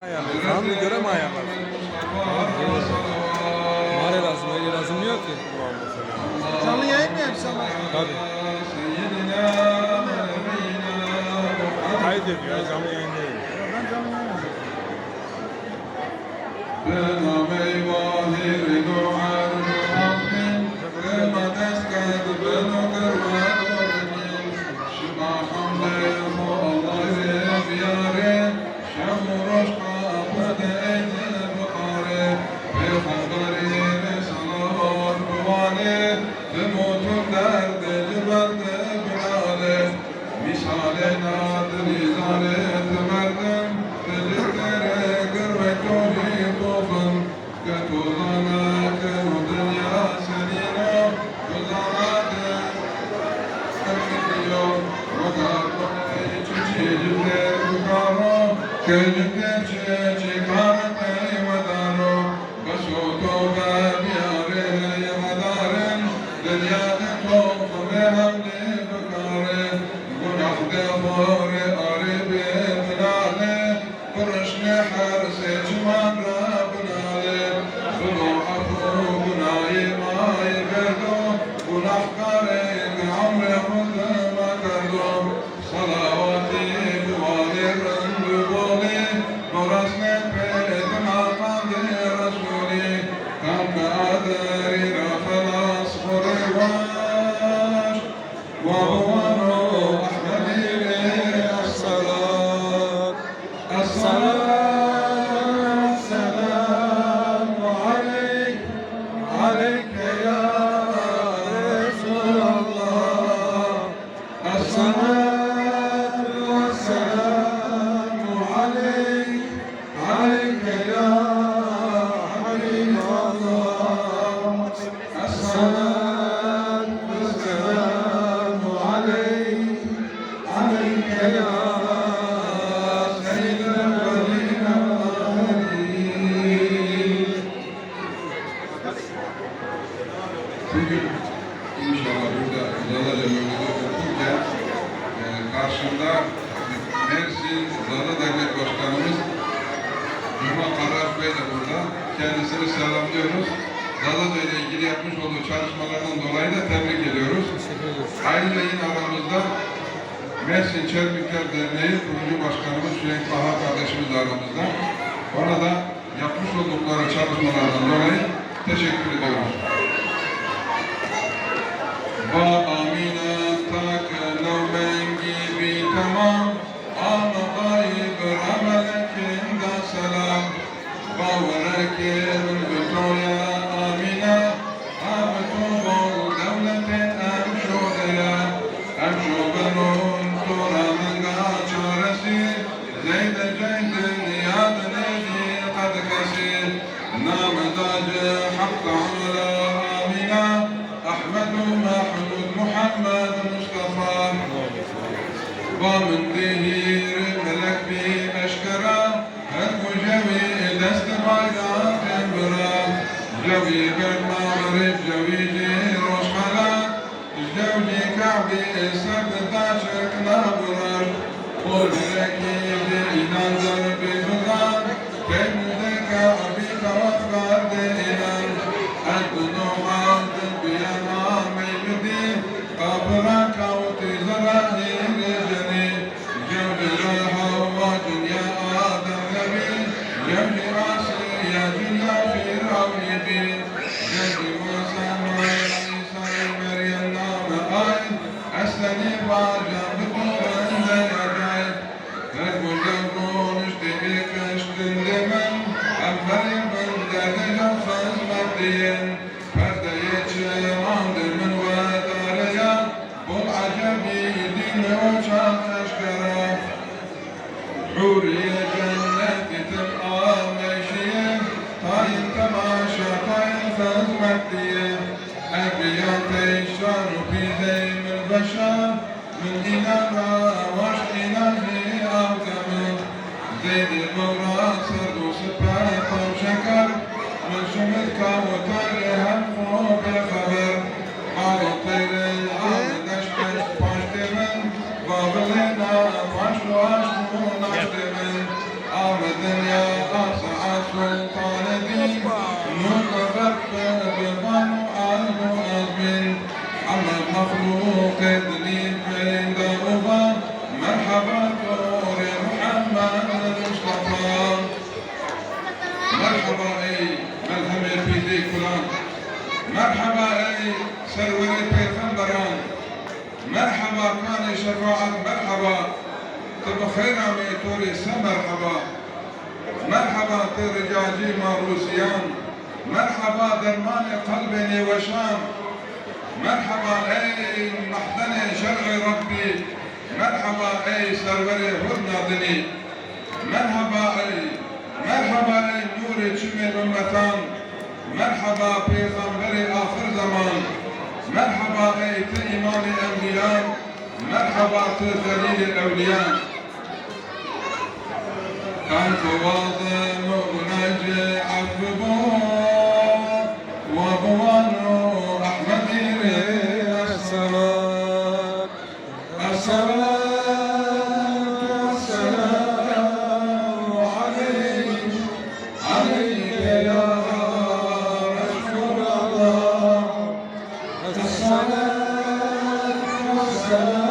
Kanuna göre mi ayarlarsın? Mare lazım, öyle lazım yok ki. Canlı yayın mı yapsam? Tabii. Kaydediyor, canlı yayın değil. Ben canlı yayın yapıyorum. Bugün inşallah burada Zala Camii'de okurken karşımda Mersin Zala Dernek Başkanımız Cuma Karras Bey de burada. Kendisini selamlıyoruz. Zala ile ilgili yapmış olduğu çalışmalardan dolayı da tebrik ediyoruz. Ayrıca yine aramızda Mersin Çeltikler Derneği kurucu başkanımız Süleyman Bahar kardeşimiz aramızda. Ona da yapmış oldukları çalışmalardan dolayı teşekkür ediyoruz. Amina takılmen gibi tamam ama ayıp ramelekinda selam Bavreken bütoya Amina Abtubol devletin emşodeya Emşobenun turamınga çaresi Zeyde ceydin yadın eji kadkesi Namedacı hakka amla Amina أحمد محمود محمد مصطفى ومن ظهير ملك بي أشكرا هدف جوي دست بايا كبرا جوي بالمغرب جوي جيروش خلا جوي كعبي سبت داشك نابرا قول ركيب إنظر بفضان كيف ذاك أبيك وفقار دينان الدنوات حورية جنة تبقى ماشية طاين تماشى طاين فاز مادية أبيات الشر في زين البشر من جماعة مرحبا تبخير عمي توري مرحبا مرحبا ترجاجي ماروسيان مرحبا درمان قلبني وشام مرحبا اي محضن شرع ربي مرحبا اي سروري هدنادني مرحبا اي نور چمي امتان مرحبا پیغمبر آخر زمان مرحبا اي امام الانبياء مرحبا تذليل الاولياء كنت واضم ونجي عببو وابوانو احمدي الصلاة الصلاة والسلام عليك يا رسول الله الصلاة والسلام